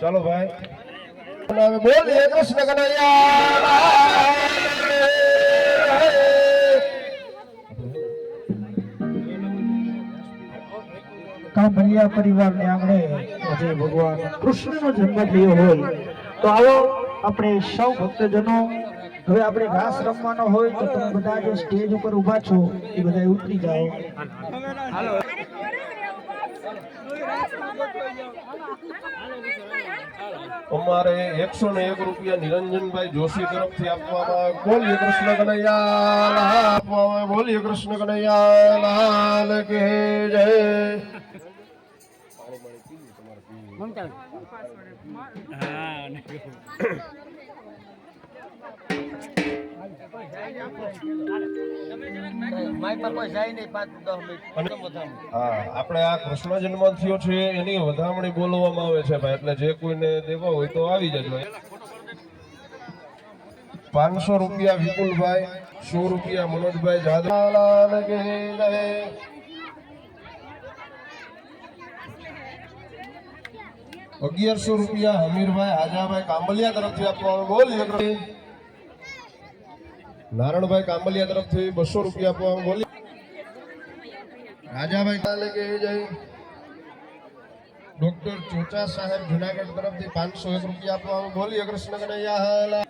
चलो भाई बोलिए कृष्ण कन्हैया। કાંભલિયા પરિવારને આંગણે આજે ભગવાન કૃષ્ણનો જન્મ થયો હોય તો આવો આપણે સૌ ભક્તજનો હવે આપણે ઘાસ રમવાનો હોય તો તમે બધા જે સ્ટેજ ઉપર ઊભા છો એ બધા ઉતરી જાઓ। અમારે 101 રૂપિયા નિરંજનભાઈ જોશી તરફથી આપવામાં બોલીએ કૃષ્ણ કનૈયા લાલ, આપવામાં બોલીએ કૃષ્ણ કનૈયા લાલ કે જય। આપણે આ કૃષ્ણ જન્મ થયો છે એની વધામણી બોલવામાં આવે છે ભાઈ, એટલે જે કોઈને દેવા હોય તો આવી જજો। 500 રૂપિયા વિપુલભાઈ, 100 રૂપિયા મનોજભાઈ જાદવ કે જય। 1100 રૂપિયા હમીરભાઈ આજાભાઈ કાંબલિયા તરફથી આપવામાં બોલીએ। નારણભાઈ કાંબલિયા તરફથી 200 રૂપિયા આપવામાં બોલીએ। રાજાભાઈ કાલે કે જય। ડોક્ટર ચોચા સાહેબ જુનાગઢ તરફથી 501 રૂપિયા આપવામાં બોલીએ કૃષ્ણ કનૈયા।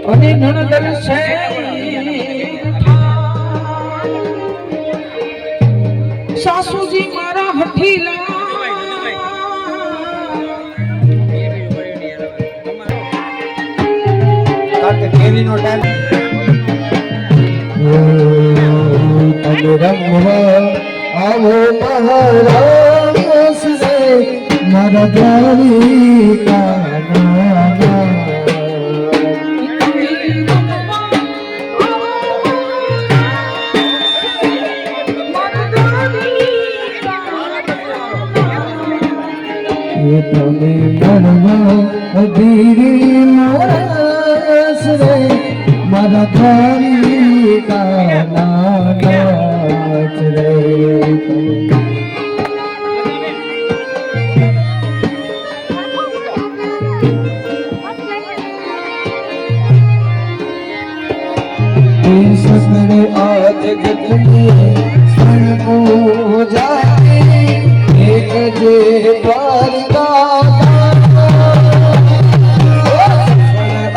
અને નણંદલ છે સાસુજી મારા હઠીલા કેરીનો ટાઈમ રમવા આવો મહારાજ રે મારા દ્વારિકા તમે મરવા અધીરી મારસ રે મારા દ્વારિકા નાચ રે સસરે આજ ગગની સણકો જાએ એક જે દ્વારિકા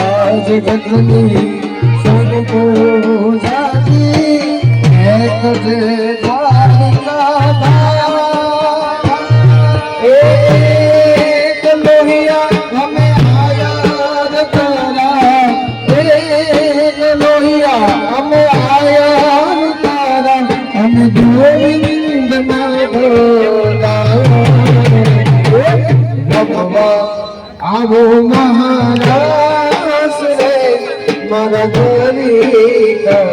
આજ ગગની સણકો જાએ એક જે દ્વારિકા એક લોહિયા હમે આયાર તારા એક લોહિયા હમે આયાર તારા હમે ગોવિંદ ના ભોલા આવો મહારાજ રે મારા દ્વારિકા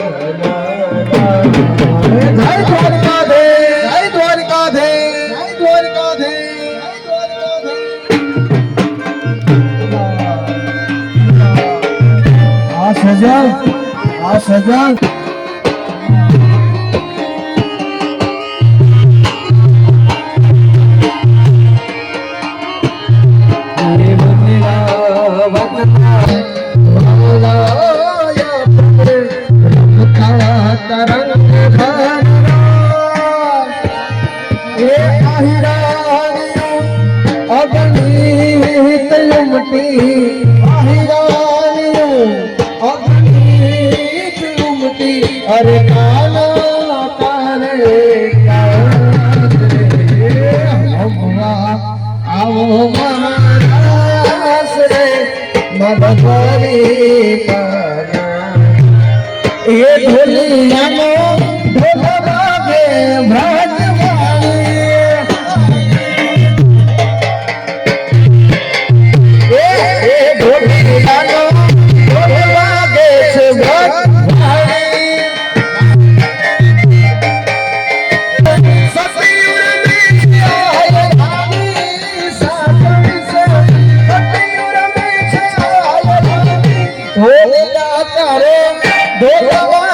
જય દ્વારકા દે જય દ્વારકા દે જય દ્વારકા દે આ સજા અરે કાલા તારે આવો મહારાજ રે મારા દ્વારિકા એ ઢોલિયાનો ઢોલ વાગે વ્રજવાણી એ ઢોલિયાનો ઢોલ વાગે છે વ્રજવાણી ઢોલા તારે ઢોલા